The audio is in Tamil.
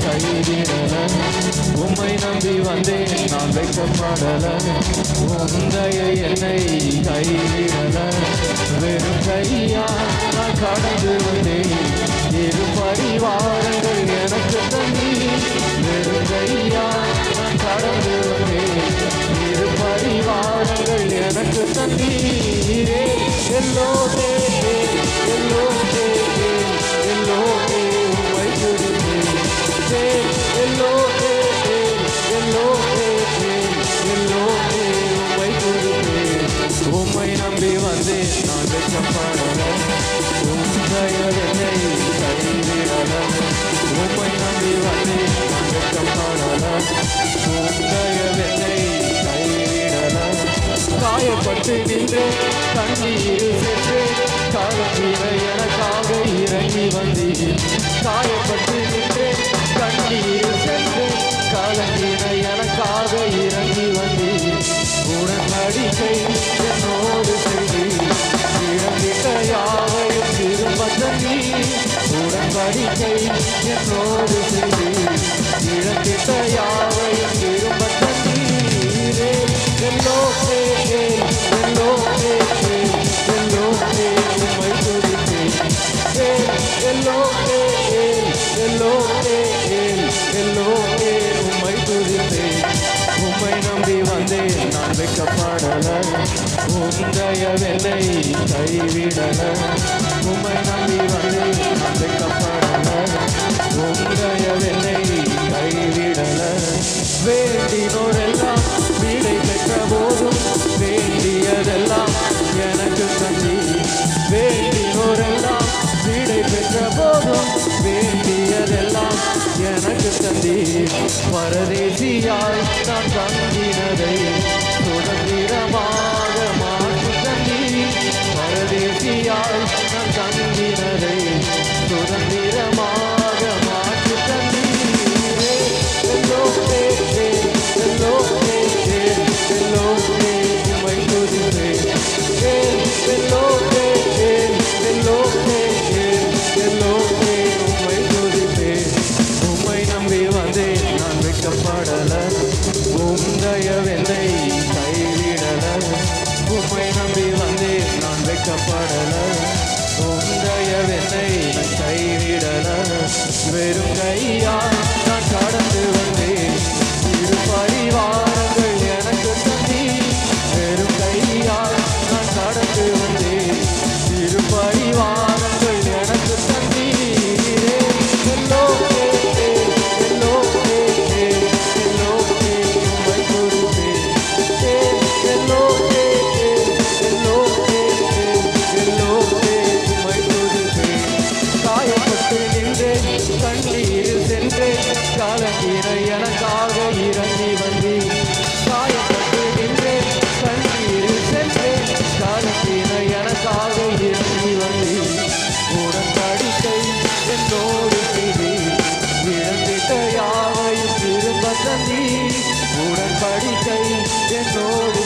கைவிடல உம்மை நம்பி வந்தேன் நான் வைக்கப்படல உந்தைய என்னை கைவிடல வெறும் கையா நான் கடந்து வந்தேன் இரு பரிவாரங்கள் எனக்கு தண்ணி வெறும் கையா நான் கடந்து வந்தேன் இரு பரிவாரங்கள் எனக்கு தண்ணீரே எல்லோ எல்லோ எல்லோ உம்மை துதிப்பேன் எல்லோ எல்லோ எல்லோ உம்மை துதிப்பேன் உம்மை நம்பி வந்தேன் நான் வெட்கப்படல உம் தயவு என்னை கைவிடல உம்மை நம்பி வந்தேன் நான் வெட்கப்படல உம் தயவு என்னை கைவிடல காயப்பட்டு நின்று கண்ணீர் சென்று காலத்தீர எனக்காக இறங்கி வந்தீர் காயப்பட்டு நின்று கண்ணீர் சென்று காலத்தீர எனக்காக இறங்கி வந்தீர் உடன்படிக்கை என்னோடு செய்து இழந்திட்ட யாவையும் திரும்ப தந்தி உடன்படிக்கை என்னோடு செய்து இழந்திட்ட யாவையும் திரும்ப தந்தீரே எல்லோ எல்லோ எல்லோ உம்மை துதிப்பேன் எல்லோ எல்லோ எல்லோ உம்மை துதிப்பேன் உம்மை நம்பி வந்தேன் நான் வைக்கப்படல உந்தைய வெள்ளை கைவிடல உம்மை நம்பி வந்தேன் நான் வைக்கப்படல உந்தைய வெள்ளை கைவிடல வேண்டினோரெல்லாம் வீடை பெற்ற போதும் வேண்டியதெல்லாம் எனக்கு தந்தி வேண்டினோரெல்லாம் வீடை பெற்ற போதும் வேண்டியதெல்லாம் எனக்கு தந்தி பரதேசியாய் நான் தங்கினதை சுதந்திரமாக மாற்றி தந்தி பரதேசியாய் நான் தங்கினதை சுதந்திரமாக மாற்றி தந்தி எல்லோ எல்லோ எல்லோ உம்மை துதிப்பேன் எல்லோ எல்லோ எல்லோ உம்மை துதிப்பேன் உம்மை நம்பி வந்தேன் நான் வைக்கப்படல உந்தைய வெள்ளை கைவிடல உம்மை நம்பி வந்தேன் நான் வைக்கப்படல உந்தைய வெள்ளை கைவிடல வெறும் கையா நான் கடந்து வந்தேன் இரு பரிவாரங்கள் எனக்கு தந்தி வெறும் கையால் நான் கடந்து வந்தேன் இரு பரிவாரங்கள் எனக்கு தந்தி எல்லோ எல்லோ எல்லோ உம்மை துதிப்பேன் எல்லோ எல்லோ எல்லோ உம்மை துதிப்பேன் காயப்பட்டு நின்றேன் கண்ணீரில் சென்றேன் காலத்தீர எனக்காக இறங்கி வந்தேன் காயப்பட்டு நின்றேன் கண்ணீரில் சென்றேன் காலத்தீர எனக்காக இறங்கி வந்தேன் உடன்படிக்கை என்னோடு செய்தி இழந்திட்ட யாவையும் திரும்ப தந்தி உடன்படிக்கை என்னோடு